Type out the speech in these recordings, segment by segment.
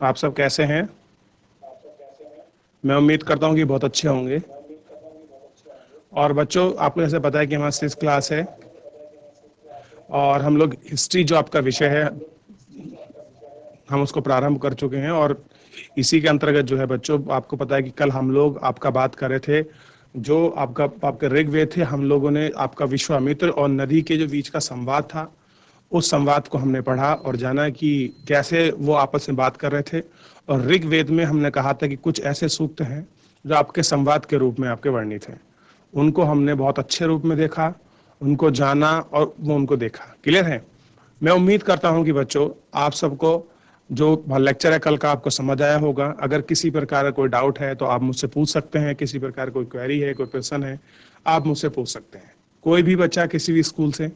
आप सब कैसे हैं? मैं उम्मीद करता हूँ कि बहुत अच्छे होंगे। और बच्चों, आपको जैसे पता है कि हमारा 6th क्लास है और हम लोग हिस्ट्री जो आपका विषय है हम उसको प्रारंभ कर चुके हैं। और इसी के अंतर्गत जो है बच्चों, आपको पता है कि कल हम लोग आपका बात कर रहे थे, जो आपके ऋग्वेद थे, हम लोगों ने आपका विश्वामित्र और नदी के जो बीच का संवाद था, उस संवाद को हमने पढ़ा और जाना कि कैसे वो आपस में बात कर रहे थे। और ऋग्वेद में हमने कहा था कि कुछ ऐसे सूक्त हैं जो आपके संवाद के रूप में आपके वर्णित हैं। उनको हमने बहुत अच्छे रूप में देखा, उनको जाना और वो उनको देखा। क्लियर है? मैं उम्मीद करता हूं कि बच्चों, आप सबको जो लेक्चर है कल का आपको समझ आया होगा। अगर किसी प्रकार का कोई डाउट है तो आप मुझसे पूछ सकते हैं, किसी प्रकार कोई क्वेरी है, कोई प्रश्न है, आप मुझसे पूछ सकते हैं। कोई भी बच्चा किसी भी स्कूल से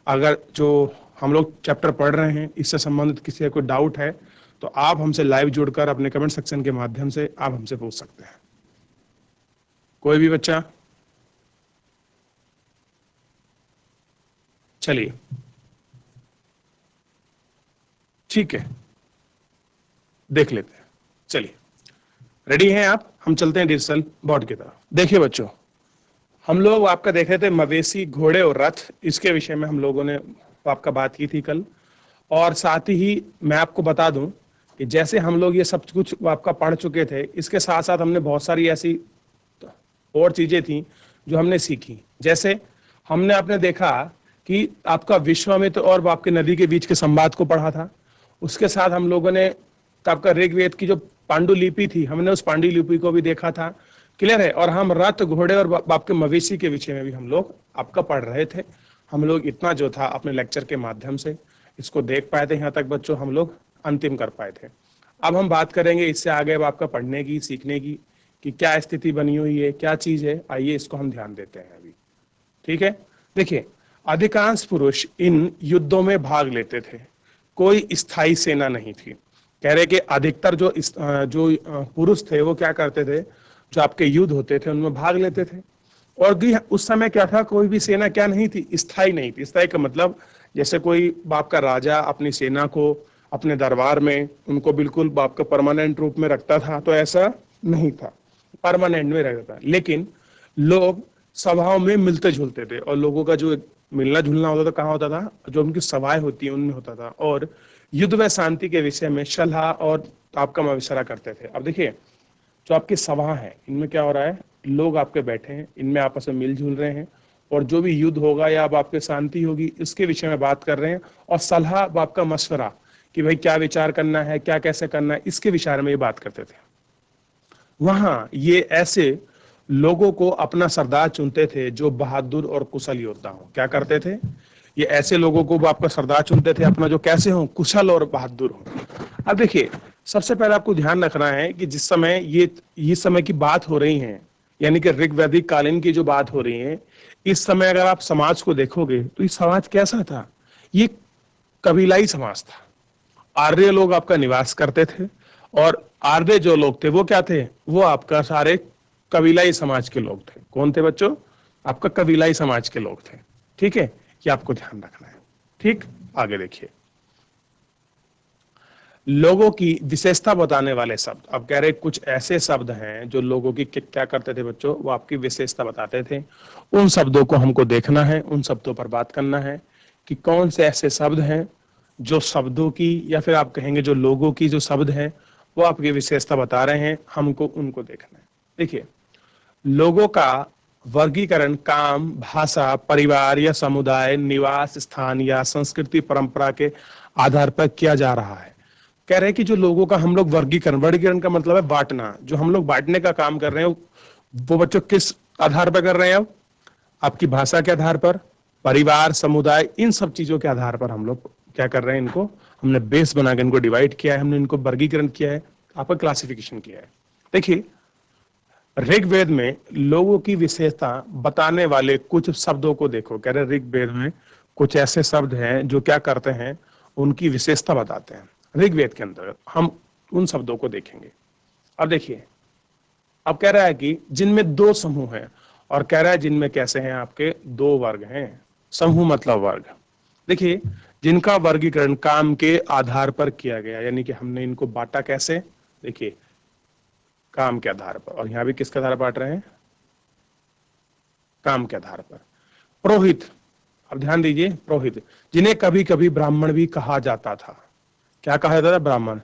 अगर जो हम लोग चैप्टर पढ़ रहे हैं इससे संबंधित किसी का कोई डाउट है तो आप हमसे लाइव जुड़कर अपने कमेंट सेक्शन के माध्यम से आप हमसे पूछ सकते हैं। कोई भी बच्चा? चलिए, ठीक है, देख लेते हैं। चलिए, रेडी हैं आप? हम चलते हैं डिजिटल बोर्ड की तरफ। देखिए बच्चों, हम लोग आपका देख रहे थे मवेशी, घोड़े और रथ, इसके विषय में हम लोगों ने आपका बात की थी कल। और साथ ही मैं आपको बता दूं कि जैसे हम लोग ये सब कुछ आपका पढ़ चुके थे, इसके साथ साथ हमने बहुत सारी ऐसी और चीजें थी जो हमने सीखी। जैसे हमने आपने देखा कि आपका विश्वामित्र और आपके नदी के बीच के संवाद को पढ़ा था। उसके साथ हम लोगों ने आपका ऋग्वेद की जो पांडुलिपि थी, हमने उस पांडुलिपि को भी देखा था। क्लियर है? और हम रथ, घोड़े और आपके मवेशी के विषय में भी हम लोग आपका पढ़ रहे थे। हम लोग इतना जो था अपने लेक्चर के माध्यम से इसको देख पाए थे, यहाँ तक बच्चों हम लोग अंतिम कर पाए थे। अब हम बात करेंगे इससे आगे अब आपका पढ़ने की, सीखने की, कि क्या स्थिति बनी हुई है, क्या चीज है। आइए इसको हम ध्यान देते हैं अभी। ठीक है? देखिए, अधिकांश पुरुष इन युद्धों में भाग लेते थे, कोई स्थायी सेना नहीं थी। कह रहे कि अधिकतर जो पुरुष थे वो क्या करते थे, जो आपके युद्ध होते थे उनमें भाग लेते थे। और भी उस समय क्या था, कोई भी सेना क्या नहीं थी, स्थायी नहीं थी। स्थायी का मतलब जैसे कोई बाप का राजा अपनी सेना को अपने दरबार में उनको बिल्कुल बाप का परमानेंट रूप में रखता था, तो ऐसा नहीं था, परमानेंट में रहता था। लेकिन लोग सभाओं में मिलते जुलते थे और लोगों का जो मिलना जुलना होता था कहाँ होता था, जो उनकी सभाएं होती है उनमें होता था। और युद्ध व शांति के विषय में सलाह और आपका मशवरा करते थे। अब देखिए, जो आपकी सभा है इनमें क्या हो रहा है, लोग आपके बैठे हैं, इनमें आपस में मिलजुल रहे हैं और जो भी युद्ध होगा या अब आपके शांति होगी इसके विषय में बात कर रहे हैं। और सलाह आपका मशवरा कि भाई क्या विचार करना है, क्या कैसे करना है, इसके विचार में ये बात करते थे। वहां ये ऐसे लोगों को अपना सरदार चुनते थे जो बहादुर और कुशल योद्धा हो। क्या करते थे? ये ऐसे लोगों को वो आपका सरदार चुनते थे अपना, जो कैसे हो, कुशल और बहादुर हो। अब देखिए, सबसे पहले आपको ध्यान रखना है कि जिस समय ये समय की बात हो रही है, यानी कि ऋग्वैदिक कालीन की जो बात हो रही है, इस समय अगर आप समाज को देखोगे तो ये समाज कैसा था? ये कबीलाई समाज था। आर्य लोग आपका निवास करते थे और आर्य जो लोग थे वो क्या थे, वो आपका सारे कबीलाई समाज के लोग थे। कौन थे बच्चों? आपका कबीलाई समाज के लोग थे। ठीक है? ये आपको ध्यान रखना है। ठीक, आगे देखिए, लोगों की विशेषता बताने वाले शब्द। अब कह रहे कुछ ऐसे शब्द हैं जो लोगों की क्या करते थे बच्चों, वो आपकी विशेषता बताते थे। उन शब्दों को हमको देखना है, उन शब्दों पर बात करना है कि कौन से ऐसे शब्द हैं जो शब्दों की, या फिर आप कहेंगे जो लोगों की जो शब्द हैं वो आपकी विशेषता बता रहे हैं, हमको उनको देखना है। देखिए, लोगों का वर्गीकरण काम, भाषा, परिवार या समुदाय, निवास स्थान या संस्कृति परंपरा के आधार पर किया जा रहा है। कह रहे हैं कि जो लोगों का हम लोग वर्गीकरण, वर्गीकरण का मतलब है बांटना, जो हम लोग बांटने का काम कर रहे हैं वो बच्चों किस आधार पर कर रहे हैं? अब आपकी भाषा के आधार पर, परिवार, समुदाय, इन सब चीजों के आधार पर हम लोग क्या कर रहे हैं, इनको हमने बेस बनाकर इनको डिवाइड किया है, हमने इनको वर्गीकरण किया है, आपका क्लासिफिकेशन किया है। देखिए, ऋग्वेद में लोगों की विशेषता बताने वाले कुछ शब्दों को देखो। कह रहे ऋग्वेद में कुछ ऐसे शब्द हैं जो क्या करते हैं, उनकी विशेषता बताते हैं। ऋग्वेद के अंतर्गत हम उन शब्दों को देखेंगे। अब देखिए, अब कह रहा है कि जिनमें दो समूह हैं, और कह रहा है जिनमें कैसे हैं, आपके दो वर्ग हैं। समूह मतलब वर्ग। देखिए, जिनका वर्गीकरण काम के आधार पर किया गया, यानी कि हमने इनको बांटा कैसे, देखिए काम के आधार पर, और यहां भी किसके आधार पर बांट रहे हैं, काम के आधार पर। पुरोहित, अब ध्यान दीजिए, पुरोहित जिन्हें कभी कभी ब्राह्मण भी कहा जाता था। क्या कहा जाता था, ब्राह्मण।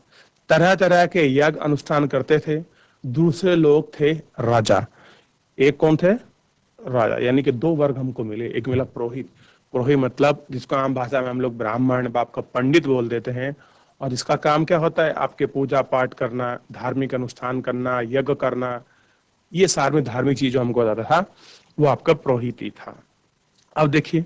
तरह तरह के यज्ञ अनुष्ठान करते थे। दूसरे लोग थे राजा। एक कौन थे, राजा, यानी कि दो वर्ग हमको मिले। एक मिला पुरोहित, पुरोहित मतलब जिसको आम भाषा में हम लोग ब्राह्मण, बाप का पंडित बोल देते हैं, और जिसका काम क्या होता है, आपके पूजा पाठ करना, धार्मिक अनुष्ठान करना, यज्ञ करना, ये सारे धार्मिक चीज जो हमको बताता था, वो आपका पुरोहित ही था। अब देखिए,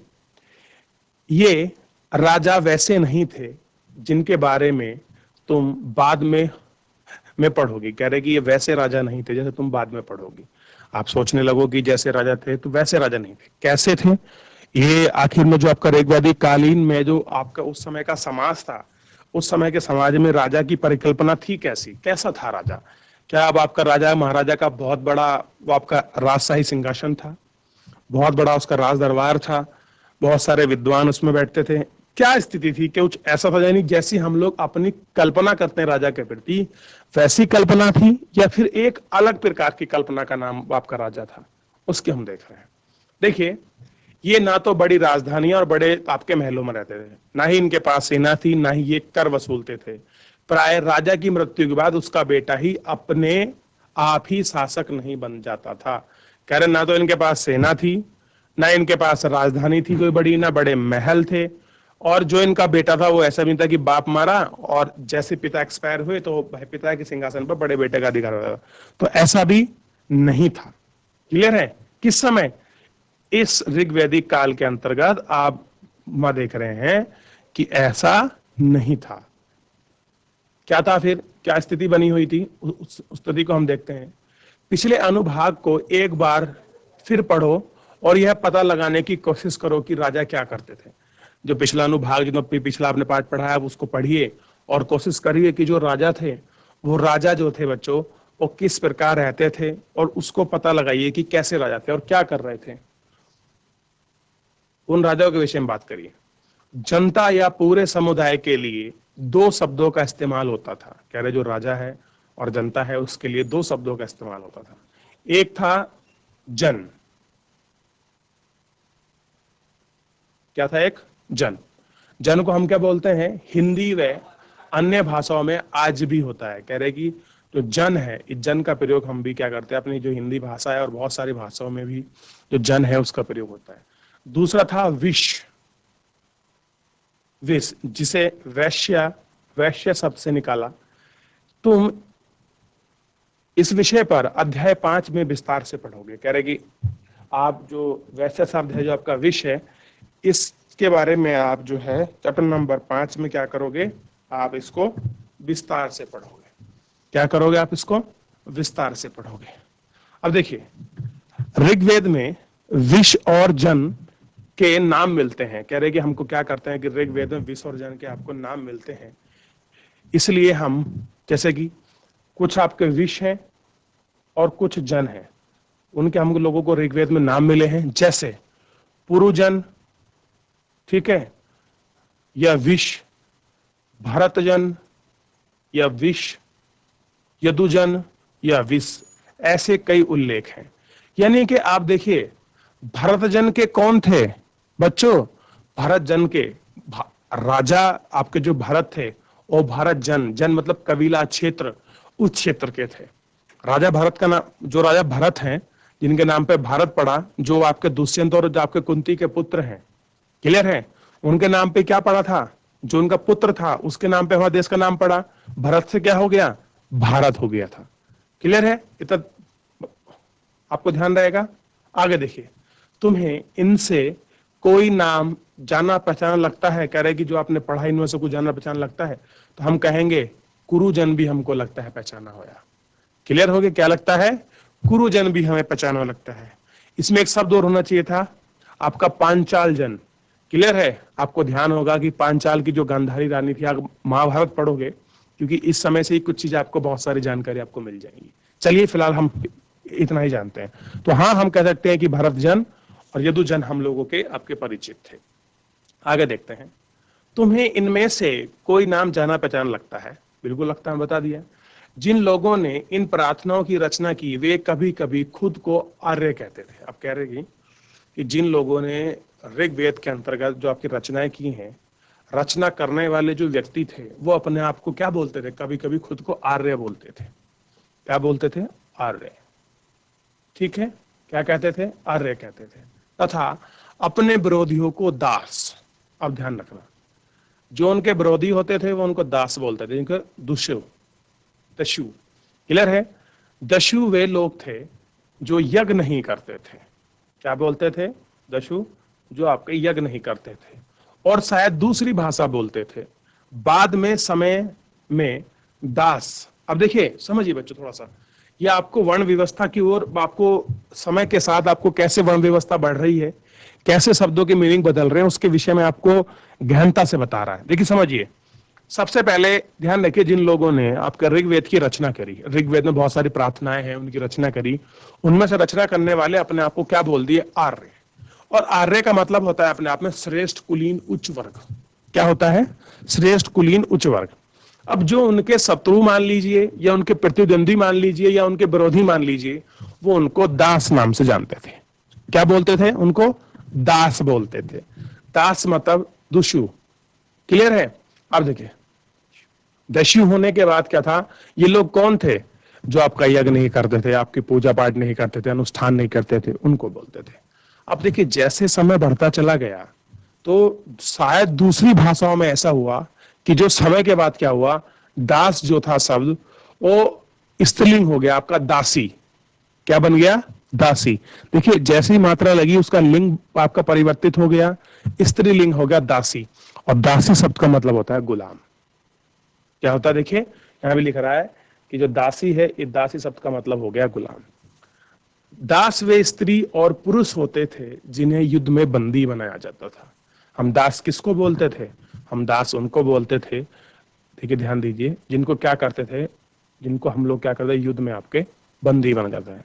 ये राजा वैसे नहीं थे जिनके बारे में तुम बाद में पढ़ोगी। कह रहे कि ये वैसे राजा नहीं थे जैसे तुम बाद में पढ़ोगी। आप सोचने लगोगी जैसे राजा थे, तो वैसे राजा नहीं थे। कैसे थे ये, आखिर में जो आपका ऋग्वैदिक कालीन में जो आपका उस समय का समाज था, उस समय के समाज में राजा की परिकल्पना थी कैसी, कैसा था राजा। क्या अब आपका राजा महाराजा का बहुत बड़ा वो आपका राजशाही सिंहासन था, बहुत बड़ा उसका राज दरबार था, बहुत सारे विद्वान उसमें बैठते थे। क्या स्थिति थी, कुछ ऐसा था, यानी जैसी हम लोग अपनी कल्पना करते हैं राजा के प्रति, वैसी कल्पना थी, या फिर एक अलग प्रकार की कल्पना का नाम आपका राजा था, उसके हम देख रहे हैं। देखिए, ये ना तो बड़ी राजधानी और बड़े आपके महलों में रहते थे, ना ही इनके पास सेना थी, ना ही ये कर वसूलते थे। प्राय राजा की मृत्यु के बाद उसका बेटा ही अपने आप ही शासक नहीं बन जाता था। कह रहे ना तो इनके पास सेना थी, ना इनके पास राजधानी थी कोई बड़ी, ना बड़े महल थे, और जो इनका बेटा था वो ऐसा भी था कि बाप मारा और जैसे पिता एक्सपायर हुए तो पिता के सिंहासन पर बड़े बेटे का अधिकार हुआ। तो ऐसा भी नहीं था। क्लियर है। किस समय, इस ऋग्वैदिक काल के अंतर्गत आप देख रहे हैं कि ऐसा नहीं था। क्या था फिर, क्या स्थिति बनी हुई थी, उस स्थिति को हम देखते हैं। पिछले अनुभाग को एक बार फिर पढ़ो और यह पता लगाने की कोशिश करो कि राजा क्या करते थे। जो पिछला अनुभाग, जो पिछला आपने पाठ पढ़ा है, उसको पढ़िए और कोशिश करिए कि जो राजा थे, वो राजा जो थे बच्चों, वो किस प्रकार रहते थे, और उसको पता लगाइए कि कैसे राजा थे और क्या कर रहे थे। उन राजाओं के विषय में बात करिए। जनता या पूरे समुदाय के लिए दो शब्दों का इस्तेमाल होता था। कह रहे जो राजा है और जनता है, उसके लिए दो शब्दों का इस्तेमाल होता था। एक था जन, क्या था, एक जन। जन को हम क्या बोलते हैं, हिंदी व अन्य भाषाओं में आज भी होता है। कह रहे कि जो जन है, इस जन का प्रयोग हम भी क्या करते हैं अपनी जो हिंदी भाषा है और बहुत सारी भाषाओं में भी जो जन है उसका प्रयोग होता है। दूसरा था विश, विश जिसे वैश्य, वैश्य शब्द से निकाला। तुम इस विषय पर अध्याय 5 में विस्तार से पढ़ोगे। कह रहे कि आप जो वैश्य शब्द है, जो आपका विष है, इसके बारे में आप जो है चैप्टर नंबर 5 में क्या करोगे, आप इसको विस्तार से पढ़ोगे। क्या करोगे, आप इसको विस्तार से पढ़ोगे। अब देखिए, ऋग्वेद में विष और जन के नाम मिलते हैं। कह रहे कि हमको क्या करते हैं कि ऋग्वेद में विष और जन के आपको नाम मिलते हैं, इसलिए हम, जैसे कि कुछ आपके विष हैं और कुछ जन हैं, उनके हम लोगों को ऋग्वेद में नाम मिले हैं, जैसे पुरुजन, ठीक है, या विष, भरतजन या विष, यदुजन या विष, ऐसे कई उल्लेख हैं। यानी कि आप देखिए, भरतजन के कौन थे बच्चों, भरत जन के राजा आपके जो भरत थे, वो भरत जन, जन मतलब कबीला, क्षेत्र, उस क्षेत्र के थे। राजा भरत का नाम, जो राजा भरत हैं, जिनके नाम पे भारत पड़ा, जो आपके दुष्यंत और जो आपके कुंती के पुत्र हैं, क्लियर है, उनके नाम पे क्या पड़ा था, जो उनका पुत्र था उसके नाम पे हमारे देश का नाम पड़ा। भरत से क्या हो गया, भारत हो गया था। क्लियर है, इतना आपको ध्यान रहेगा। आगे देखिए, तुम्हें इनसे कोई नाम जाना पहचाना लगता है। कह रहे कि जो आपने पढ़ा इनमें से कुछ जाना पहचाना लगता है, तो हम कहेंगे कुरुजन भी हमको लगता है पहचाना होया। क्लियर हो गया, क्या लगता है, कुरुजन भी हमें पहचाना लगता है। इसमें एक शब्द और होना चाहिए था आपका पांचाल जन। क्लियर है, आपको ध्यान होगा कि पांचाल की जो गांधारी रानी थी, आप महाभारत पढ़ोगे, क्योंकि इस समय से ही कुछ चीजें आपको बहुत सारी जानकारी आपको मिल जाएंगी। चलिए फिलहाल हम इतना ही जानते हैं। तो हाँ, हम कह सकते हैं कि भरत जन और यदु जन हम लोगों के आपके परिचित थे। आगे देखते हैं। तुम्हें इनमें से कोई नाम जाना पहचान लगता है? बिल्कुल लगता है, बता दिया। जिन लोगों ने इन प्रार्थनाओं की रचना की वे कभी कभी खुद को आर्य कहते थे। अब कह रहे कि जिन लोगों ने ऋग्वेद के अंतर्गत जो आपकी रचनाएं की हैं, रचना करने वाले जो व्यक्ति थे वो अपने आप को क्या बोलते थे? कभी कभी खुद को आर्य बोलते थे। क्या बोलते थे? आर्य। ठीक है, क्या कहते थे? आर्य कहते थे। तथा अपने विरोधियों को दास। अब ध्यान रखना, जो उनके विरोधी होते थे वो उनको दास बोलते थे, जिनको दुष्यु, दस्यु। क्लियर है? दस्यु वे लोग थे जो यज्ञ नहीं करते थे। क्या बोलते थे? दस्यु, जो आपके यज्ञ नहीं करते थे और शायद दूसरी भाषा बोलते थे। बाद में समय में दास। अब देखिए, समझिए बच्चों थोड़ा सा, ये आपको वर्ण व्यवस्था की ओर, आपको समय के साथ आपको कैसे वर्ण व्यवस्था बढ़ रही है, कैसे शब्दों के मीनिंग बदल रहे हैं, उसके विषय में आपको गहनता से बता रहा है। देखिए समझिए, सबसे पहले ध्यान रखिए, जिन लोगों ने आपका ऋग्वेद की रचना करी, ऋग्वेद में बहुत सारी प्रार्थनाएं हैं, उनकी रचना करी, उनमें से रचना करने वाले अपने आप को क्या बोल दिए? आर्य। और आर्य का मतलब होता है अपने आप में श्रेष्ठ, कुलीन, उच्च वर्ग। क्या होता है? श्रेष्ठ, कुलीन, उच्च वर्ग। अब जो उनके शत्रु मान लीजिए, या उनके प्रतिद्वंदी मान लीजिए, या उनके विरोधी मान लीजिए, वो उनको दास नाम से जानते थे। क्या बोलते थे? उनको दास बोलते थे। दास मतलब दुष्यु। क्लियर है? अब देखिए, दस्यु होने के बाद क्या था? ये लोग कौन थे? जो आपका यज्ञ नहीं करते थे, आपकी पूजा पाठ नहीं करते थे, अनुष्ठान नहीं करते थे, उनको बोलते थे। अब देखिए, जैसे समय बढ़ता चला गया तो शायद दूसरी भाषाओं में ऐसा हुआ कि जो समय के बाद क्या हुआ, दास जो था शब्द, वो स्त्रीलिंग हो गया, आपका दासी। क्या बन गया? दासी। देखिए, जैसी मात्रा लगी उसका लिंग आपका परिवर्तित हो गया, स्त्रीलिंग हो गया दासी। और दासी शब्द का मतलब होता है गुलाम। क्या होता है? देखिए यहां भी लिख रहा है कि जो दासी है, ये दासी शब्द का मतलब हो गया गुलाम। दास वे स्त्री और पुरुष होते थे जिन्हें युद्ध में बंदी बनाया जाता था। हम दास किसको बोलते थे? हम दास उनको बोलते थे, ठीक है, ध्यान दीजिए, जिनको क्या करते थे, जिनको हम लोग क्या करते, युद्ध में आपके बंदी बन जाते हैं।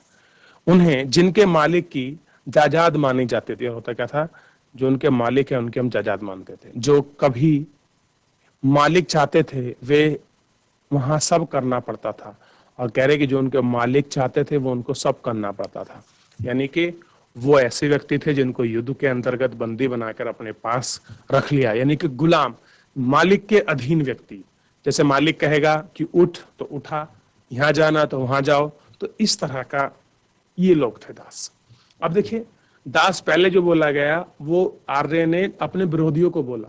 उन्हें जिनके मालिक की जायदाद मानी जाती थी। होता क्या था? जो उनके मालिक है उनके हम जायदाद मानते थे। जो कभी मालिक चाहते थे वे वहां सब करना पड़ता था। और कह रहे कि जो उनके मालिक चाहते थे वो उनको सब करना पड़ता था। यानी कि वो ऐसे व्यक्ति थे जिनको युद्ध के अंतर्गत बंदी बनाकर अपने पास रख लिया, यानी कि गुलाम, मालिक के अधीन व्यक्ति। जैसे मालिक कहेगा कि उठ तो उठा, यहां जाना तो वहां जाओ, तो इस तरह का ये लोग थे दास। अब देखिए, दास पहले जो बोला गया वो आर्य ने अपने विरोधियों को बोला,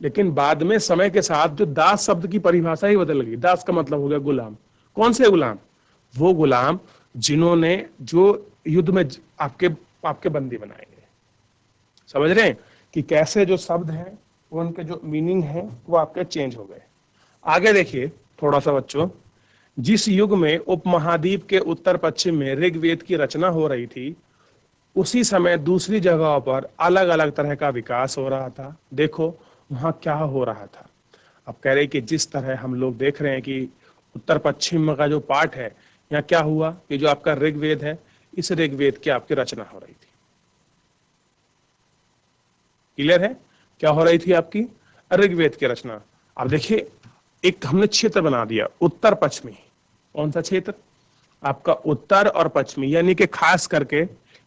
लेकिन बाद में समय के साथ जो दास शब्द की परिभाषा ही बदल गई। दास का मतलब हो गया गुलाम। कौन से गुलाम? वो गुलाम जिन्होंने जो युद्ध में आपके आपके बंदी बनाए गए। समझ रहे हैं कि कैसे जो शब्द हैं वो उनके जो मीनिंग है वो आपके चेंज हो गए। आगे देखिए थोड़ा सा बच्चों, जिस युग में उपमहाद्वीप के उत्तर पश्चिम में ऋग्वेद की रचना हो रही थी, उसी समय दूसरी जगहों पर अलग अलग तरह का विकास हो रहा था। देखो वहां क्या हो रहा था। अब कह रहे कि जिस तरह हम लोग देख रहे हैं कि उत्तर पश्चिम का जो पार्ट है, यहाँ क्या हुआ कि जो आपका ऋग्वेद है, इस ऋग्वेद की आपकी रचना हो रही थी। क्लियर है? क्या हो रही थी आपकी? ऋग्वेद की रचना। अब देखिए, एक हमने क्षेत्र बना दिया उत्तर पश्चिमी। कौन सा क्षेत्र? आपका उत्तर और पश्चिमी, यानी कि खास करके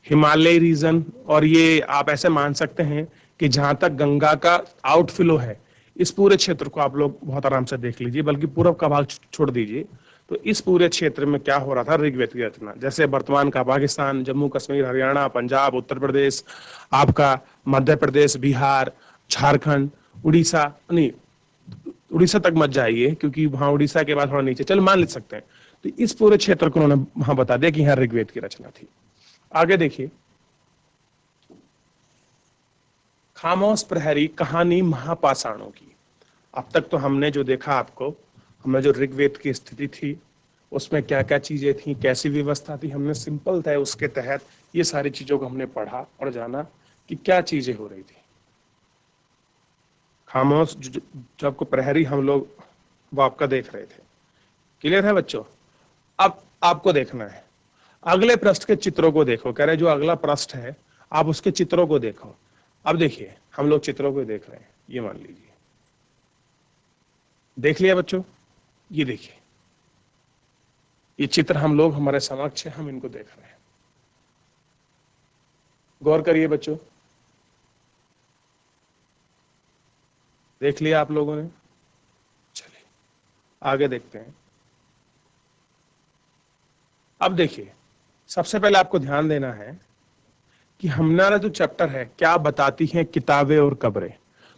हिमालय रीजन। और ये आप ऐसे मान सकते हैं कि जहां तक गंगा का आउटफ्लो है, इस पूरे क्षेत्र को आप लोग बहुत आराम से देख लीजिए, बल्कि पूर्व का भाग छोड़ दीजिए। तो इस पूरे क्षेत्र में क्या हो रहा था? ऋग्वेद की रचना। जैसे वर्तमान का पाकिस्तान, जम्मू कश्मीर, हरियाणा, पंजाब, उत्तर प्रदेश, आपका मध्य प्रदेश, बिहार, झारखंड, उड़ीसा, नहीं उड़ीसा तक मत जाइए क्योंकि वहां उड़ीसा के बाद थोड़ा नीचे चल मान ले सकते हैं। तो इस पूरे क्षेत्र को उन्होंने वहां बता दिया कि यहाँ ऋग्वेद की रचना थी। आगे देखिए, खामोश प्रहरी कहानी महापाषाणों की। अब तक तो हमने जो देखा आपको, हमने जो ऋग्वेद की स्थिति थी उसमें क्या क्या चीजें थी, कैसी व्यवस्था थी, हमने सिंपल था उसके तहत ये सारी चीजों को हमने पढ़ा और जाना कि क्या चीजें हो रही थी। खामोश जो आपको प्रहरी हम लोग वो आपका देख रहे थे। क्लियर है बच्चों? अब आपको देखना है अगले पृष्ठ के चित्रों को देखो। कह रहे जो अगला पृष्ठ है आप उसके चित्रों को देखो। अब देखिए हम लोग चित्रों को देख रहे हैं, ये मान लीजिए, देख लिया बच्चों, ये देखिए ये चित्र हम लोग हमारे समक्ष है, हम इनको देख रहे हैं। गौर करिए बच्चों, देख लिया आप लोगों ने? चलिए आगे देखते हैं। अब देखिए सबसे पहले आपको ध्यान देना है कि हमारा जो चैप्टर है क्या बताती हैं किताबें और कब्रें।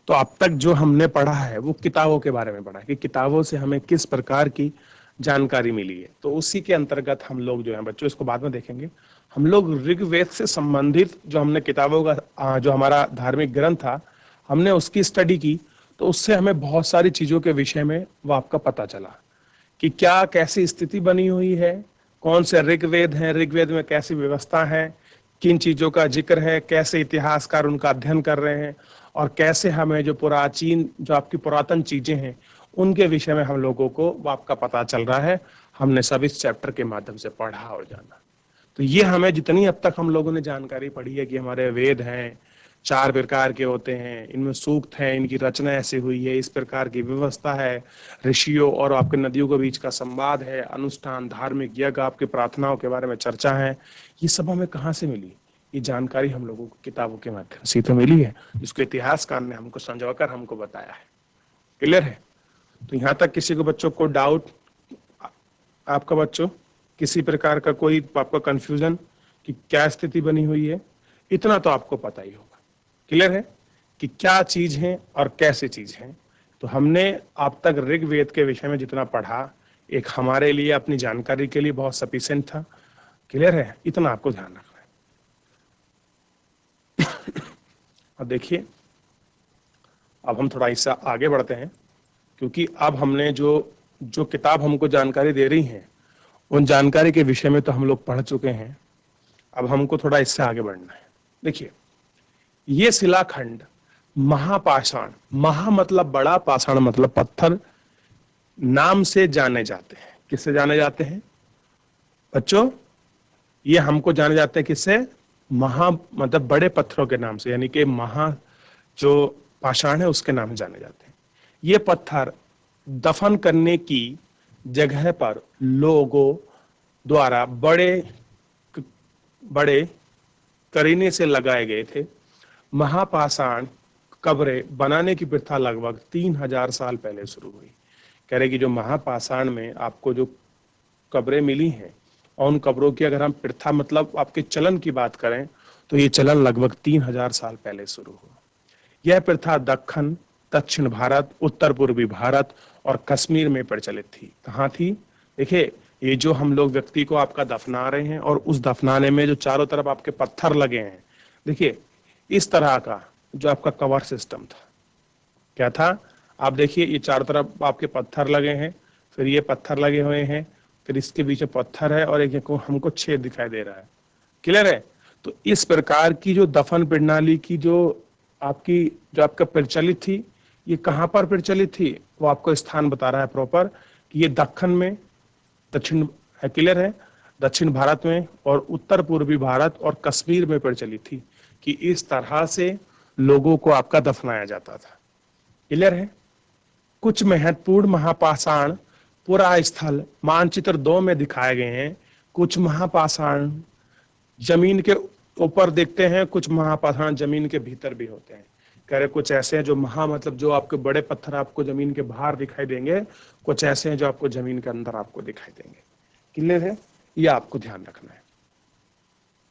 तो अब तक जो हमने पढ़ा है वो किताबों के बारे में पढ़ा है कि किताबों से हमें किस प्रकार की जानकारी मिली है। तो उसी के अंतर्गत हम लोग जो है बच्चों, इसको बाद में देखेंगे, हम लोग ऋग्वेद से संबंधित जो हमने किताबों का जो हमारा धार्मिक ग्रंथ था हमने उसकी स्टडी की। तो उससे हमें बहुत सारी चीजों के विषय में वो आपका पता चला कि क्या कैसी स्थिति बनी हुई है, कौन से ऋग्वेद हैं, ऋग्वेद में कैसी व्यवस्था है, किन चीजों का जिक्र है, कैसे इतिहासकार उनका अध्ययन कर रहे हैं, और कैसे हमें जो प्राचीन जो आपकी पुरातन चीजें हैं उनके विषय में हम लोगों को वो आपका पता चल रहा है। हमने सब इस चैप्टर के माध्यम से पढ़ा और जाना। तो ये हमें जितनी अब तक हम लोगों ने जानकारी पढ़ी है कि हमारे वेद हैं, 4 प्रकार के होते हैं, इनमें सूक्त है, इनकी रचना ऐसे हुई है, इस प्रकार की व्यवस्था है, ऋषियों और आपके नदियों के बीच का संवाद है, अनुष्ठान, धार्मिक यज्ञ, आपकी प्रार्थनाओं के बारे में चर्चा है, ये सब हमें कहाँ से मिली? ये जानकारी हम लोगों को किताबों के माध्यम से तो मिली है, जिसको इतिहासकार ने हमको संजोकर हमको बताया है। क्लियर है? तो यहाँ तक किसी को बच्चों को डाउट आपका बच्चों, किसी प्रकार का कोई आपका कंफ्यूजन कि क्या स्थिति बनी हुई है? इतना तो आपको पता ही होगा। क्लियर है कि क्या चीज है और कैसे चीज है। तो हमने अब तक ऋग्वेद के विषय में जितना पढ़ा एक हमारे लिए अपनी जानकारी के लिए बहुत सफिशिएंट था। क्लियर है? इतना आपको ध्यान रखना है। अब देखिए अब हम थोड़ा इससे आगे बढ़ते हैं, क्योंकि अब हमने जो जो किताब हमको जानकारी दे रही है उन जानकारी के विषय में तो हम लोग पढ़ चुके हैं। अब हमको थोड़ा इससे आगे बढ़ना है। देखिए ये शिलाखंड महापाषाण, महा मतलब बड़ा, पाषाण मतलब पत्थर, नाम से जाने जाते हैं। किससे जाने जाते हैं बच्चों? ये हमको जाने जाते हैं किससे? महा मतलब बड़े पत्थरों के नाम से, यानी कि महा जो पाषाण है उसके नाम से जाने जाते हैं। ये पत्थर दफन करने की जगह पर लोगों द्वारा बड़े बड़े करीने से लगाए गए थे। महापाषाण कब्रें बनाने की प्रथा लगभग 3000 साल पहले शुरू हुई। कह रहे कि जो महापाषाण में आपको जो कब्रें मिली हैं और उन कब्रों की अगर हम प्रथा मतलब आपके चलन की बात करें तो ये चलन लगभग 3000 साल पहले शुरू हुआ। यह प्रथा दक्षिण दक्षिण भारत, उत्तर पूर्वी भारत और कश्मीर में प्रचलित थी। कहाँ थी? देखिए ये जो हम लोग व्यक्ति को आपका दफना रहे हैं और उस दफनाने में जो चारों तरफ आपके पत्थर लगे हैं, देखिए इस तरह का जो आपका कवर सिस्टम था, क्या था? आप देखिए ये चारों तरफ आपके पत्थर लगे हैं, फिर ये पत्थर लगे हुए हैं, फिर इसके बीच में पत्थर है और एक हमको छेद दिखाई दे रहा है। क्लियर है? तो इस प्रकार की जो दफन प्रणाली की जो आपका प्रचलित थी, ये कहाँ पर प्रचलित थी वो आपको स्थान बता रहा है प्रॉपर कि ये दक्षिण में, दक्षिण है, क्लियर है, दक्षिण भारत में और उत्तर पूर्वी भारत और कश्मीर में प्रचलित थी कि इस तरह से लोगों को आपका दफनाया जाता था। क्लियर है? कुछ महत्वपूर्ण महापाषाण पुरा स्थल मानचित्र 2 में दिखाए गए हैं। कुछ महापाषाण जमीन के ऊपर देखते हैं, कुछ महापाषाण जमीन के भीतर भी होते हैं। कह रहे कुछ ऐसे हैं जो मतलब जो आपके बड़े पत्थर आपको जमीन के बाहर दिखाई देंगे, कुछ ऐसे हैं जो आपको जमीन के अंदर आपको दिखाई देंगे। क्लियर है? ये आपको ध्यान रखना है।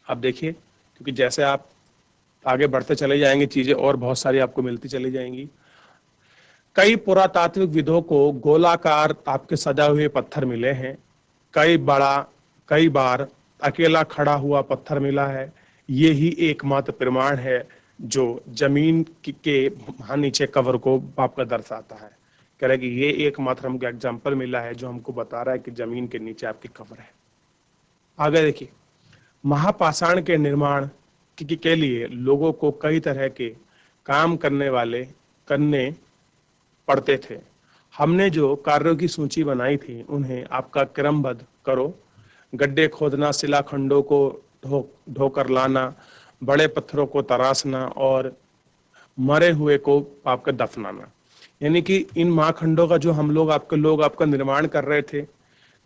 अब देखिए क्योंकि जैसे आप आगे बढ़ते चले जाएंगे चीजें और बहुत सारी आपको मिलती चली जाएंगी। कई पुरातात्विक विदों को गोलाकार आपके सजा हुए पत्थर मिले हैं। कई बार अकेला खड़ा हुआ पत्थर मिला है। ये ही एकमात्र प्रमाण है जो जमीन के नीचे कवर को आपका दर्शाता है। कह रहे कि ये एकमात्र हमको एग्जाम्पल मिला है जो हमको बता रहा है कि जमीन के नीचे आपकी कवर है। आगे देखिए, महापाषाण के निर्माण के लिए लोगों को कई तरह के काम करने पड़ते थे। हमने जो कार्यों की सूची बनाई थी उन्हें आपका क्रमबद्ध करो। गड्ढे खोदना, शिलाखंडों को ढोकर लाना, बड़े पत्थरों को तराशना और मरे हुए को आपका दफनाना। यानी कि इन महाखंडों का जो हम लोग आपका निर्माण कर रहे थे,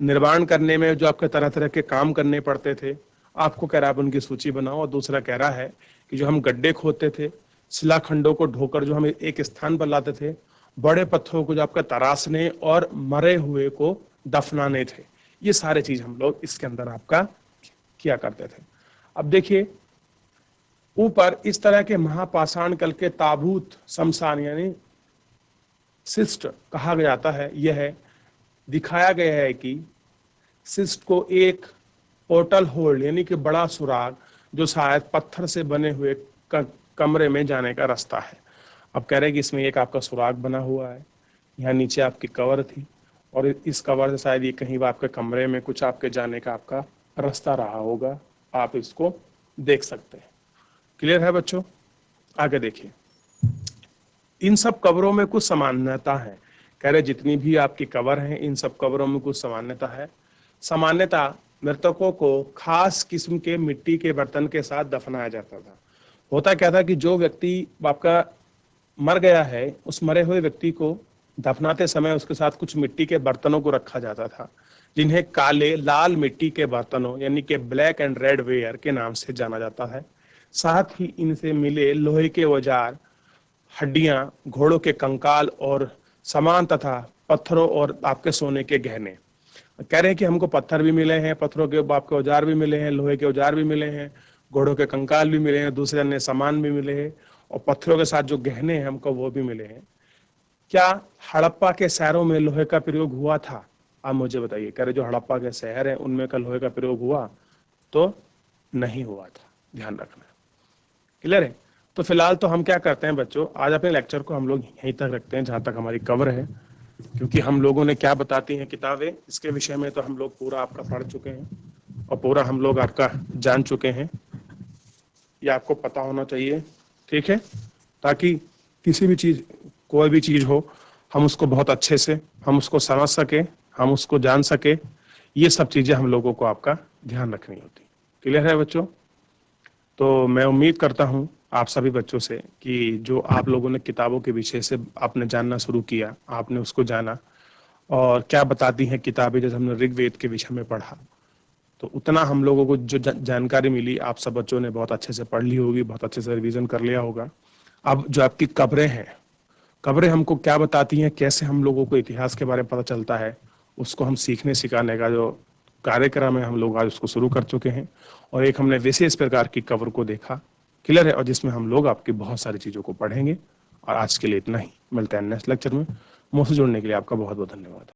निर्माण करने में जो आपके तरह तरह के काम करने पड़ते थे, आपको कह रहा है आप उनकी सूची बनाओ। और दूसरा कह रहा है कि जो हम गड्ढे खोदते थे, शिलाखंडों को ढोकर जो हम एक स्थान पर लाते थे, बड़े पत्थरों को जो आपका तराशने और मरे हुए को दफनाने थे, ये सारे चीज हम लोग इसके अंदर आपका किया करते थे। अब देखिए ऊपर इस तरह के महापाषाण कल के ताबूत शमशान यानी शिष्ट कहा जाता है। यह है दिखाया गया है कि शिष्ट को एक पोर्टल होल यानी कि बड़ा सुराग जो शायद पत्थर से बने हुए कमरे में जाने का रास्ता है। अब कह रहे हैं कि इसमें एक आपका सुराग बना हुआ है, यहाँ नीचे आपकी कवर थी और इस कवर से शायद ये कहीं आपके कमरे में कुछ आपके जाने का आपका रास्ता रहा होगा। आप इसको देख सकते हैं। क्लियर है बच्चों? आगे देखिए, इन सब कब्रों में कुछ सामान्यता है। कह रहे जितनी भी आपकी कबर हैं, इन सब कब्रों में कुछ सामान्यता है। सामान्यता मृतकों को खास किस्म के मिट्टी के बर्तन के साथ दफनाया जाता था। होता क्या था कि जो व्यक्ति आपका मर गया है, उस मरे हुए व्यक्ति को दफनाते समय उसके साथ कुछ मिट्टी के बर्तनों को रखा जाता था, जिन्हें काले लाल मिट्टी के बर्तनों यानी कि ब्लैक एंड रेड वेयर के नाम से जाना जाता है। साथ ही इनसे मिले लोहे के औजार, हड्डियां, घोड़ों के कंकाल और सामान तथा पत्थरों और आपके सोने के गहने। कह रहे हैं कि हमको पत्थर भी मिले हैं, पत्थरों के आपके औजार भी मिले हैं, लोहे के औजार भी मिले हैं, घोड़ों के कंकाल भी मिले हैं, दूसरे अन्य सामान भी मिले हैं और पत्थरों के साथ जो गहने हैं हमको वो भी मिले हैं। क्या हड़प्पा के शहरों में लोहे का प्रयोग हुआ था? आप मुझे बताइए। कह रहे जो हड़प्पा के शहर हैं उनमें का लोहे का प्रयोग हुआ? तो नहीं हुआ था, ध्यान रखना। क्लियर है? तो फिलहाल तो हम क्या करते हैं बच्चों, आज अपने लेक्चर को हम लोग यहीं तक रखते हैं जहां तक हमारी कवर है, क्योंकि हम लोगों ने क्या बताती हैं किताबें, इसके विषय में तो हम लोग पूरा आपका पढ़ चुके हैं और पूरा हम लोग आपका जान चुके हैं। ये आपको पता होना चाहिए, ठीक है, ताकि किसी भी चीज, कोई भी चीज हो, हम उसको बहुत अच्छे से हम उसको समझ सके, हम उसको जान सके। ये सब चीजें हम लोगों को आपका ध्यान रखनी होती। क्लियर है बच्चों? तो मैं उम्मीद करता हूं आप सभी बच्चों से कि जो आप लोगों ने किताबों के विषय से आपने जानना शुरू किया, आपने उसको जाना और क्या बताती हैं किताबें। जैसे हमने ऋग्वेद के विषय में पढ़ा तो उतना हम लोगों को जो जानकारी मिली आप सब बच्चों ने बहुत अच्छे से पढ़ ली होगी, बहुत अच्छे से रिवीजन कर लिया होगा। अब जो आपकी कब्रें हैं, कब्रें हमको क्या बताती हैं, कैसे हम लोगों को इतिहास के बारे में पता चलता है, उसको हम सीखने सिखाने का जो कार्यक्रम है हम लोग आज उसको शुरू कर चुके हैं। और एक हमने विशेष प्रकार की कब्र को देखा, क्लियर है, और जिसमें हम लोग आपकी बहुत सारी चीजों को पढ़ेंगे। और आज के लिए इतना ही, मिलते हैं नेक्स्ट लेक्चर में। मुझसे जुड़ने के लिए आपका बहुत बहुत धन्यवाद।